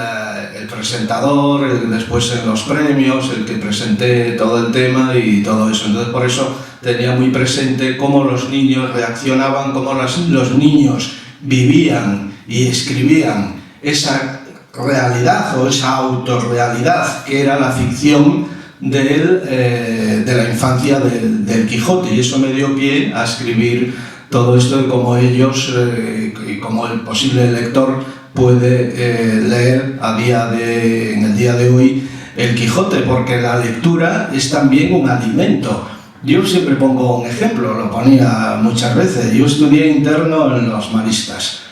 presentador, después en los premios, el que presenté todo el tema y todo eso. Entonces por eso tenía muy presente cómo los niños reaccionaban, cómo los niños vivían y escribían esa realidad o esa autorrealidad que era la ficción de la infancia del Quijote. Y eso me dio pie a escribir todo esto de cómo ellos y cómo el posible lector puede leer en el día de hoy el Quijote, porque la lectura es también un alimento. Yo siempre pongo un ejemplo, lo ponía muchas veces. Yo estudié interno en los maristas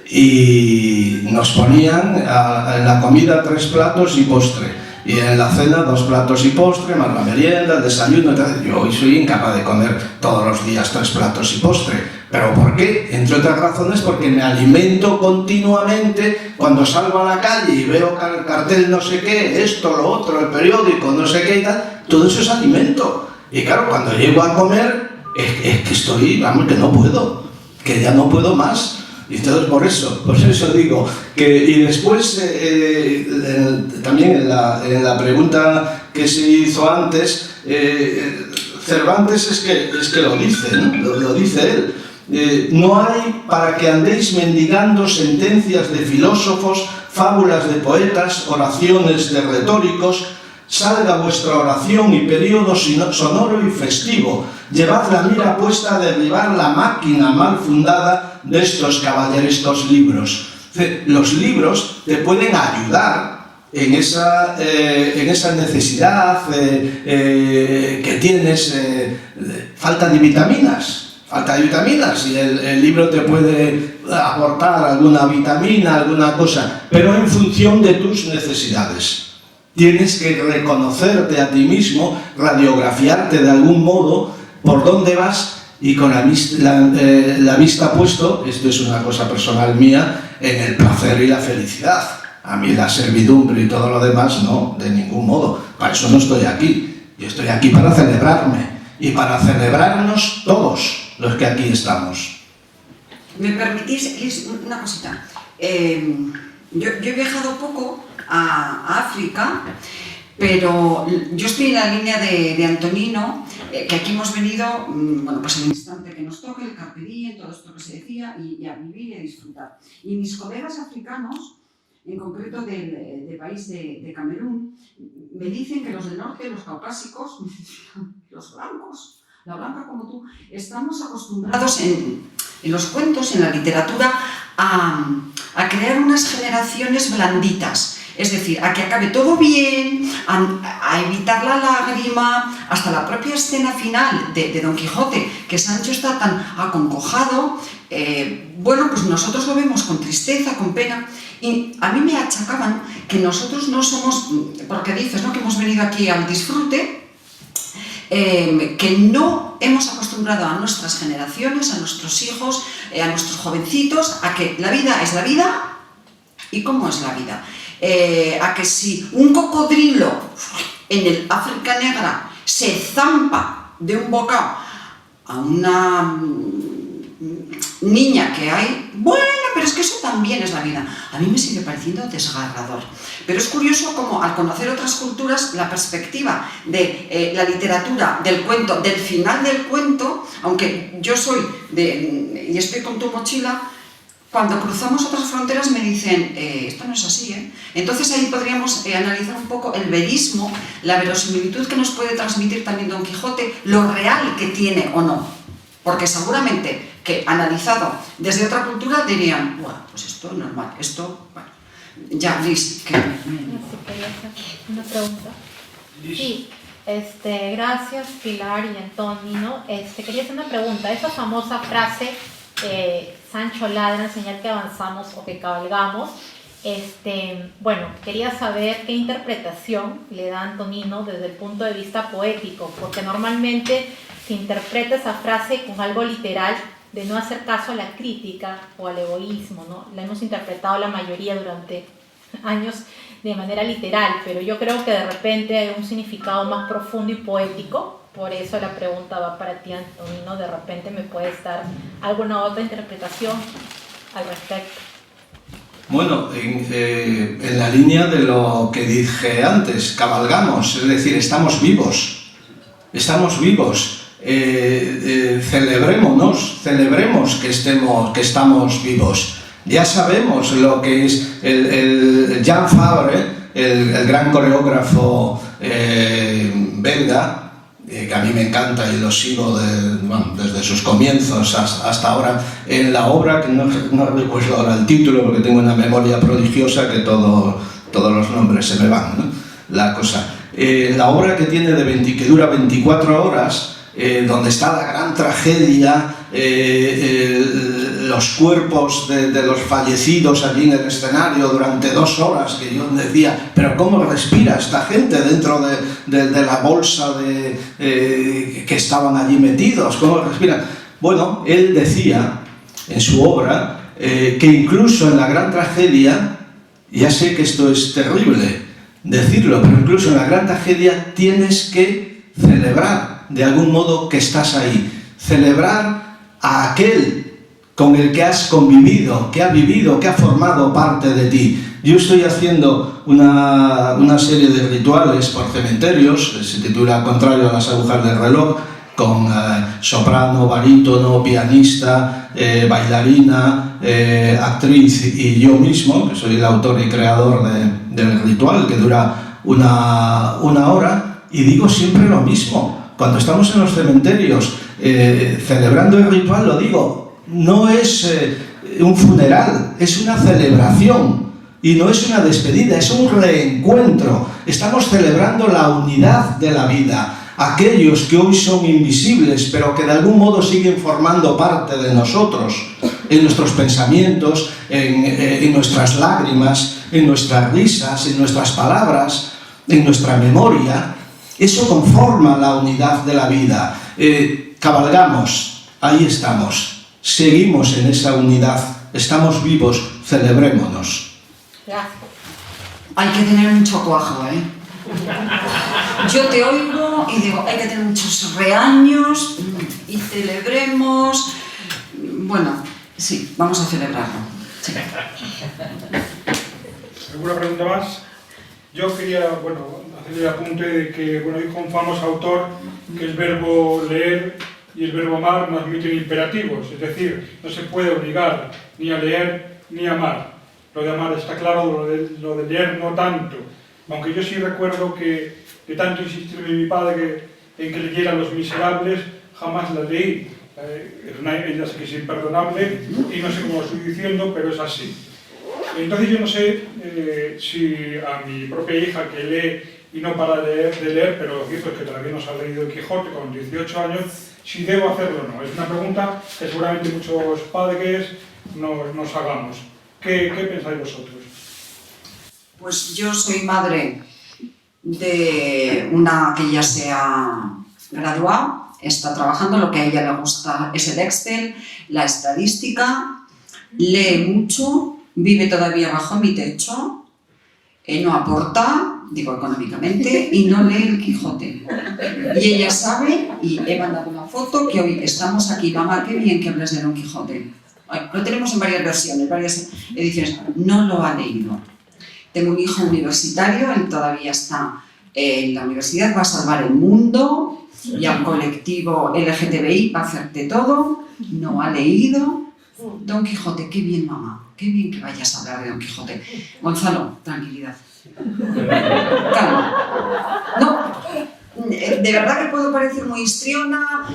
y nos ponían en la comida 3 platos y postre, y en la cena 2 platos y postre, más la merienda, el desayuno. Entonces, yo hoy soy incapaz de comer todos los días 3 platos y postre. ¿Pero por qué? Entre otras razones porque me alimento continuamente. Cuando salgo a la calle y veo el cartel no sé qué, esto, lo otro, el periódico, no sé qué y tal, todo eso es alimento. Y claro, cuando llego a comer, es que estoy, vamos, que no puedo, que ya no puedo más. Y entonces por eso digo que, y después también en la pregunta que se hizo antes, Cervantes es que lo dice, ¿no? Lo dice él. No hay para que andéis mendigando sentencias de filósofos, fábulas de poetas, oraciones de retóricos. Salga vuestra oración y periodo sonoro y festivo. Llevad la mira puesta a derribar la máquina mal fundada de estos caballerescos libros. Los libros te pueden ayudar en esa necesidad que tienes, falta de vitaminas. Y el libro te puede aportar alguna vitamina, alguna cosa, pero en función de tus necesidades. Tienes que reconocerte a ti mismo, radiografiarte de algún modo por dónde vas y con la vista puesto, esto es una cosa personal mía, en el placer y la felicidad. A mí la servidumbre y todo lo demás no, de ningún modo. Para eso no estoy aquí. Yo estoy aquí para celebrarme y para celebrarnos todos los que aquí estamos. ¿Me permitís, Liz, una cosita? Yo he viajado poco a África, pero yo estoy en la línea de Antonino, que aquí hemos venido, bueno, pues en el instante que nos toque, el carpe diem, todo esto que se decía, y a vivir y a disfrutar. Y mis colegas africanos, en concreto del país de Camerún, me dicen que los del norte, los caucásicos, los blancos, la blanca como tú, estamos acostumbrados en los cuentos, en la literatura, a crear unas generaciones blanditas. Es decir, a que acabe todo bien, a evitar la lágrima, hasta la propia escena final de Don Quijote, que Sancho está tan aconcojado. Bueno, pues nosotros lo vemos con tristeza, con pena, y a mí me achacaban que nosotros no somos, porque dices, ¿no?, que hemos venido aquí al disfrute, que no hemos acostumbrado a nuestras generaciones, a nuestros hijos, a nuestros jovencitos, a que la vida es la vida. ¿Y cómo es la vida? A que si un cocodrilo en el África Negra se zampa de un bocado a una niña que hay, bueno, pero es que eso también es la vida. A mí me sigue pareciendo desgarrador. Pero es curioso cómo, al conocer otras culturas, la perspectiva de la literatura, del cuento, del final del cuento, aunque yo soy y estoy con tu mochila, cuando cruzamos otras fronteras me dicen, esto no es así, ¿eh? Entonces ahí podríamos analizar un poco el verismo, la verosimilitud que nos puede transmitir también Don Quijote, lo real que tiene o no. Porque seguramente que analizado desde otra cultura dirían, bueno, pues esto es normal, esto, bueno. Ya, Liz, que... quería hacer una pregunta. Sí, gracias Pilar y Antonino. Quería hacer una pregunta. Esa famosa frase, Sancho ladra en señal que avanzamos o que cabalgamos, bueno, quería saber qué interpretación le da Antonino desde el punto de vista poético, porque normalmente se interpreta esa frase con algo literal, de no hacer caso a la crítica o al egoísmo, ¿no? La hemos interpretado la mayoría durante años de manera literal, pero yo creo que de repente hay un significado más profundo y poético. Por eso la pregunta va para ti, Antonino. De repente me puedes dar alguna otra interpretación al respecto. Bueno, en la línea de lo que dije antes, cabalgamos, es decir, estamos vivos. Estamos vivos. Celebremos que estamos vivos. Ya sabemos lo que es el Jan Fabre, el gran coreógrafo belga, que a mí me encanta y lo sigo desde sus comienzos hasta ahora, en la obra, que no recuerdo ahora el título porque tengo una memoria prodigiosa que todos los nombres se me van, ¿no? La cosa. La obra que tiene que dura 24 horas, donde está la gran tragedia, los cuerpos de los fallecidos allí en el escenario durante 2 horas, que yo decía, pero ¿cómo respira esta gente dentro de la bolsa que estaban allí metidos? ¿Cómo respiran? Bueno, él decía en su obra que incluso en la gran tragedia, ya sé que esto es terrible decirlo, pero incluso en la gran tragedia tienes que celebrar de algún modo que estás ahí, celebrar a aquel con el que has convivido, que ha vivido, que ha formado parte de ti. Yo estoy haciendo una serie de rituales por cementerios, se titula Contrario a las agujas del reloj, con soprano, barítono, pianista, bailarina, actriz y yo mismo, que soy el autor y creador del ritual, que dura una hora, y digo siempre lo mismo. Cuando estamos en los cementerios celebrando el ritual, lo digo, no es un funeral, es una celebración y no es una despedida, es un reencuentro. Estamos celebrando la unidad de la vida. Aquellos que hoy son invisibles, pero que de algún modo siguen formando parte de nosotros, en nuestros pensamientos, en nuestras lágrimas, en nuestras risas, en nuestras palabras, en nuestra memoria. Eso conforma la unidad de la vida. Cabalgamos, ahí estamos. Seguimos en esa unidad, estamos vivos, celebrémonos. Gracias. Hay que tener mucho cuajo, ¿eh? Yo te oigo y digo, hay que tener muchos reaños y celebremos. Bueno, sí, vamos a celebrarlo. Sí. ¿Alguna pregunta más? Yo quería, hacer el apunte de que, dijo un famoso autor que el verbo leer y el verbo amar no admiten imperativos, es decir, no se puede obligar ni a leer ni a amar. Lo de amar está claro, lo de leer no tanto. Aunque yo sí recuerdo que de tanto insistirme mi padre en que leyera Los Miserables, jamás la leí. Ya sé que es imperdonable y no sé cómo lo estoy diciendo, pero es así. Entonces yo no sé si a mi propia hija que lee y no para de leer, pero lo cierto es que todavía no se ha leído el Quijote con 18 años, si debo hacerlo o no. Es una pregunta que seguramente muchos padres nos hagamos. ¿Qué pensáis vosotros? Pues yo soy madre de una que ya se ha graduado, está trabajando, lo que a ella le gusta es el Excel, la estadística, lee mucho, vive todavía bajo mi techo, no aporta, digo económicamente, y no lee el Quijote. Y ella sabe, y he mandado una foto, que hoy estamos aquí, mamá, qué bien que hablas de Don Quijote. Lo tenemos en varias versiones, varias ediciones, no lo ha leído. Tengo un hijo universitario, él todavía está en la universidad, va a salvar el mundo, y al colectivo LGTBI va a hacerte todo, no ha leído. Don Quijote, qué bien mamá, qué bien que vayas a hablar de Don Quijote. Gonzalo, tranquilidad. Calma. No, de verdad que puedo parecer muy histriona,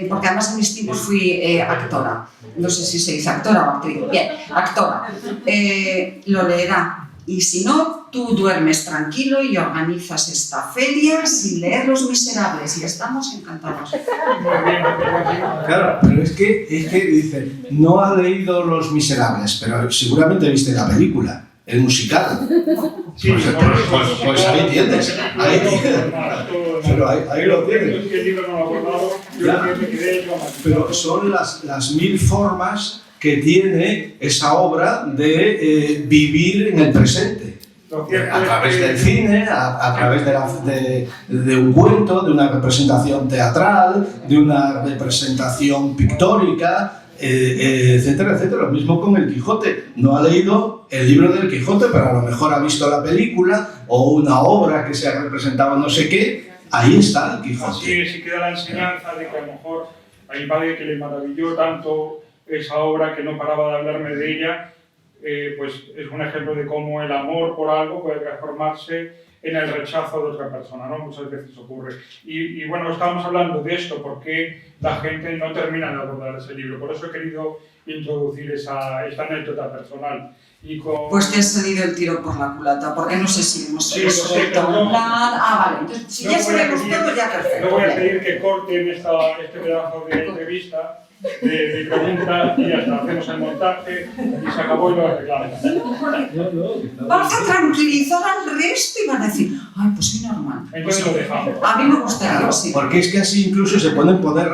porque además en mis tiempos fui actora. No sé si se dice actora o actriz. Bien, actora. Lo leerá. Y si no, tú duermes tranquilo y organizas esta feria sin leer Los Miserables y estamos encantados. Claro, pero es que dice, no ha leído Los Miserables, pero seguramente viste la película, el musical. Sí, pues ahí tienes, pero ahí lo tienes. Pero son las 1000 formas que tiene esa obra de vivir en el presente. A través del cine, a través de un cuento, de una representación teatral, de una representación pictórica, etcétera, etcétera. Lo mismo con el Quijote. No ha leído el libro del Quijote, pero a lo mejor ha visto la película o una obra que se ha representado no sé qué. Ahí está el Quijote. Sí queda la enseñanza de que a lo mejor a mi padre que le maravilló tanto esa obra que no paraba de hablarme de ella, pues es un ejemplo de cómo el amor por algo puede transformarse en el rechazo de otra persona, ¿no? Muchas veces ocurre. Y bueno, estábamos hablando de esto, porque la gente no termina de abordar ese libro. Por eso he querido introducir esta anécdota personal. Y Pues te has salido el tiro por la culata, porque no sé si hemos resuelto un plan. Vale, entonces si ya sabemos todo, ya perfecto. No voy a pedir que corten este pedazo de entrevista, de preguntas, y ya está, hacemos el montaje y se acabó y lo arreglamos. Vas a tranquilizar al resto y van a decir, ay, pues sí, normal. Entonces lo dejamos. A mí me gustaría así. Porque es que así incluso se pueden poner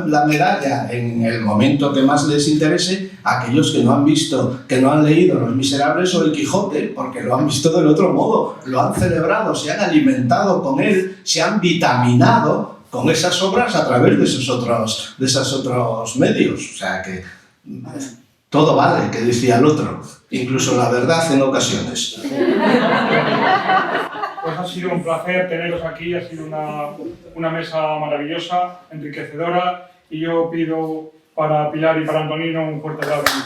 la medalla en el momento que más les interese a aquellos que no han visto, que no han leído Los Miserables o El Quijote, porque lo han visto del otro modo, lo han celebrado, se han alimentado con él, se han vitaminado con esas obras a través de esos otros medios. O sea que todo vale, que decía el otro, incluso la verdad en ocasiones. Pues ha sido un placer teneros aquí, ha sido una mesa maravillosa, enriquecedora, y yo pido para Pilar y para Antonino un fuerte aplauso.